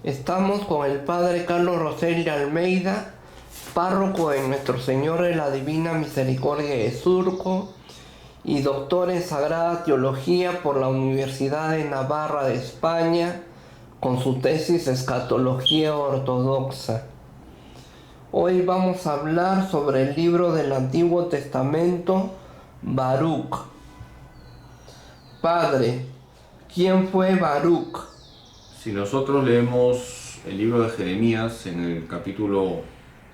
Estamos con el Padre Carlos Roseli Almeida, párroco de Nuestro Señor de la Divina Misericordia de Surco y doctor en Sagrada Teología por la Universidad de Navarra de España, con su tesis Escatología Ortodoxa. Hoy vamos a hablar sobre el libro del Antiguo Testamento, Baruch. Padre, ¿quién fue Baruch? Si nosotros leemos el libro de Jeremías en el capítulo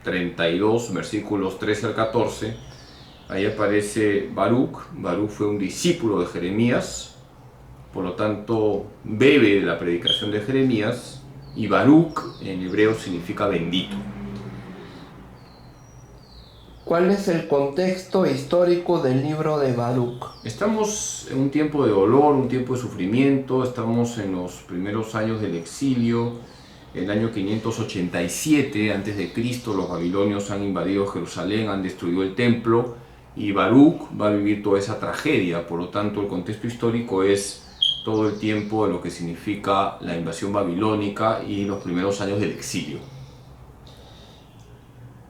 32, versículos 13 al 14, ahí aparece Baruch. Baruch fue un discípulo de Jeremías, por lo tanto bebe de la predicación de Jeremías, y Baruch en hebreo significa bendito. ¿Cuál es el contexto histórico del libro de Baruch? Estamos en un tiempo de dolor, un tiempo de sufrimiento, estamos en los primeros años del exilio. El año 587 a.C., los babilonios han invadido Jerusalén, han destruido el templo y Baruch va a vivir toda esa tragedia. Por lo tanto, el contexto histórico es todo el tiempo de lo que significa la invasión babilónica y los primeros años del exilio.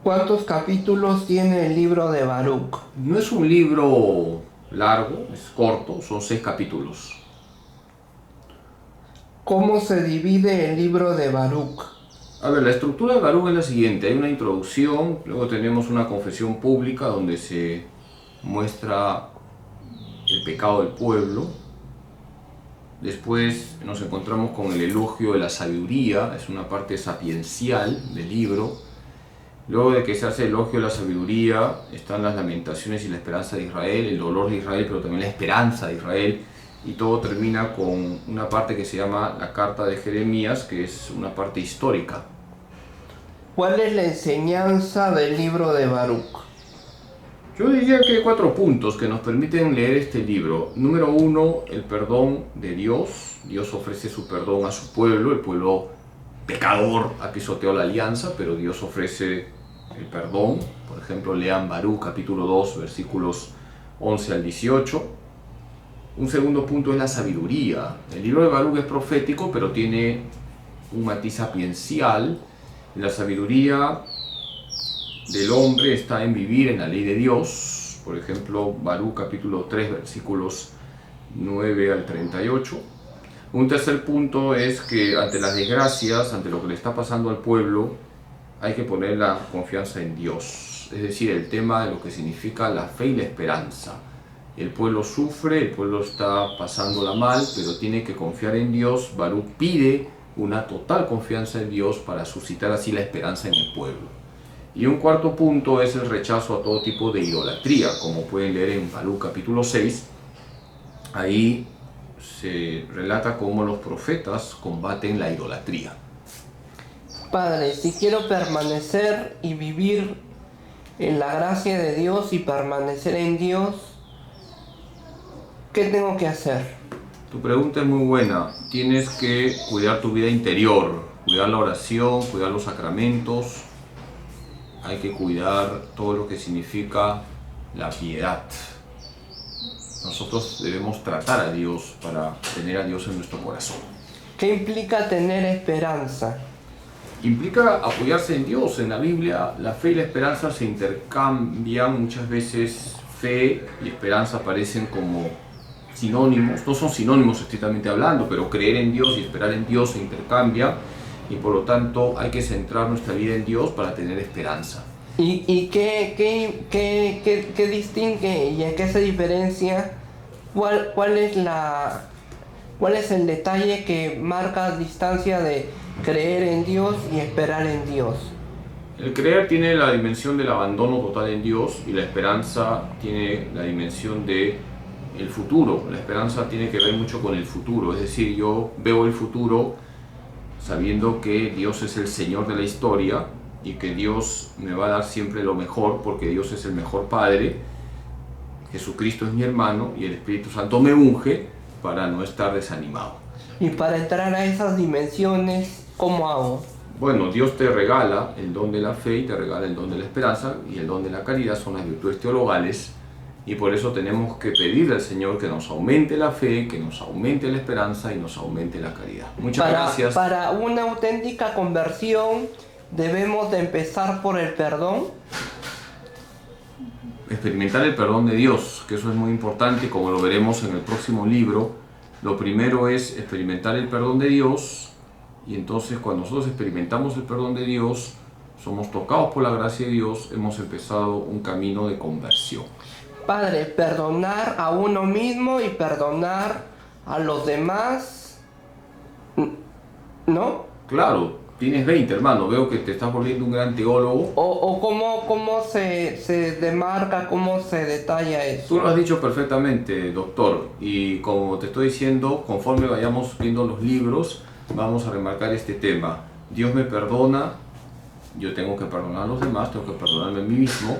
¿Cuántos capítulos tiene el libro de Baruch? No es un libro largo, es corto, son 6 capítulos. ¿Cómo se divide el libro de Baruch? A ver, la estructura de Baruch es la siguiente: hay una introducción, luego tenemos una confesión pública donde se muestra el pecado del pueblo. Después nos encontramos con el elogio de la sabiduría, es una parte sapiencial del libro. Luego de que se hace el elogio de la sabiduría, están las lamentaciones y la esperanza de Israel, el dolor de Israel, pero también la esperanza de Israel. Y todo termina con una parte que se llama la carta de Jeremías, que es una parte histórica. ¿Cuál es la enseñanza del libro de Baruch? Yo diría que hay 4 puntos que nos permiten leer este libro. Número 1, el perdón de Dios. Dios ofrece su perdón a su pueblo. El pueblo pecador ha pisoteado la alianza, pero Dios ofrece el perdón. Por ejemplo, lean Baruch capítulo 2, versículos 11 al 18. Un segundo punto es la sabiduría. El libro de Baruch es profético, pero tiene un matiz sapiencial. La sabiduría del hombre está en vivir en la ley de Dios. Por ejemplo, Baruch capítulo 3, versículos 9 al 38. Un tercer punto es que ante las desgracias, ante lo que le está pasando al pueblo, hay que poner la confianza en Dios. Es decir, el tema de lo que significa la fe y la esperanza. El pueblo sufre, el pueblo está pasándola mal, pero tiene que confiar en Dios. Baruch pide una total confianza en Dios para suscitar así la esperanza en el pueblo. Y un cuarto punto es el rechazo a todo tipo de idolatría, como pueden leer en Baruch capítulo 6. Ahí se relata cómo los profetas combaten la idolatría. Padre, si quiero permanecer y vivir en la gracia de Dios y permanecer en Dios, ¿qué tengo que hacer? Tu pregunta es muy buena. Tienes que cuidar tu vida interior, cuidar la oración, cuidar los sacramentos. Hay que cuidar todo lo que significa la piedad. Nosotros debemos tratar a Dios para tener a Dios en nuestro corazón. ¿Qué implica tener esperanza? Implica apoyarse en Dios. En la Biblia la fe y la esperanza se intercambian. Muchas veces fe y esperanza aparecen como sinónimos. No son sinónimos estrictamente hablando, pero creer en Dios y esperar en Dios se intercambian. Y por lo tanto hay que centrar nuestra vida en Dios para tener esperanza. ¿Y qué distingue y en qué se diferencia? ¿Cuál es el detalle que marca distancia de creer en Dios y esperar en Dios? El creer tiene la dimensión del abandono total en Dios y la esperanza tiene la dimensión de el futuro. La esperanza tiene que ver mucho con el futuro, es decir, yo veo el futuro sabiendo que Dios es el Señor de la historia y que Dios me va a dar siempre lo mejor porque Dios es el mejor Padre. Jesucristo es mi hermano y el Espíritu Santo me unge para no estar desanimado. Y para entrar a esas dimensiones, ¿cómo hago? Bueno, Dios te regala el don de la fe y te regala el don de la esperanza, y el don de la caridad son las virtudes teologales Y por eso tenemos que pedirle al Señor que nos aumente la fe, que nos aumente la esperanza y nos aumente la caridad. Muchas gracias. Para una auténtica conversión debemos de empezar por el perdón. Experimentar el perdón de Dios, que eso es muy importante, como lo veremos en el próximo libro. Lo primero es experimentar el perdón de Dios, y entonces cuando nosotros experimentamos el perdón de Dios, somos tocados por la gracia de Dios, hemos empezado un camino de conversión. Padre, perdonar a uno mismo y perdonar a los demás, ¿no? Claro, tienes 20, hermano, veo que te estás volviendo un gran teólogo. ¿O cómo se demarca, cómo se detalla eso? Tú lo has dicho perfectamente, doctor, y como te estoy diciendo, conforme vayamos viendo los libros, vamos a remarcar este tema. Dios me perdona, yo tengo que perdonar a los demás, tengo que perdonarme a mí mismo.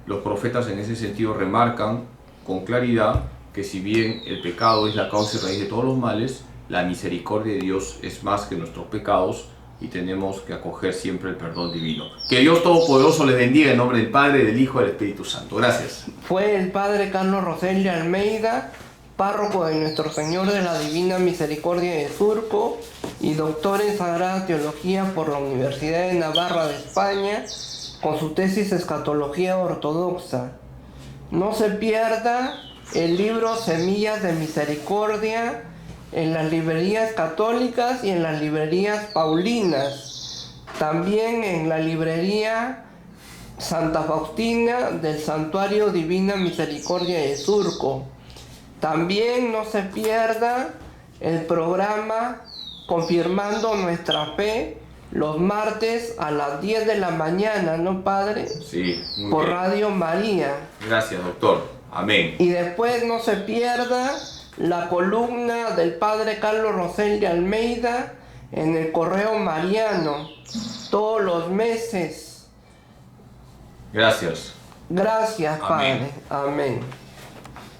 Los profetas en ese sentido remarcan con claridad que si bien el pecado es la causa y raíz de todos los males, la misericordia de Dios es más que nuestros pecados y tenemos que acoger siempre el perdón divino. Que Dios Todopoderoso les bendiga en nombre del Padre, del Hijo y del Espíritu Santo. Gracias. Fue el Padre Carlos Rosell de Almeida, párroco de Nuestro Señor de la Divina Misericordia de Surco y doctor en Sagrada Teología por la Universidad de Navarra de España, con su tesis Escatología Ortodoxa. No se pierda el libro Semillas de Misericordia en las librerías católicas y en las librerías paulinas. También en la librería Santa Faustina del Santuario Divina Misericordia de Surco. También no se pierda el programa Confirmando Nuestra Fe, los martes a las 10 de la mañana, ¿no, Padre? Sí, muy por bien. Radio María. Gracias, doctor. Amén. Y después no se pierda la columna del Padre Carlos Rosell de Almeida en el Correo Mariano, todos los meses. Gracias. Gracias, Amén. Padre. Amén.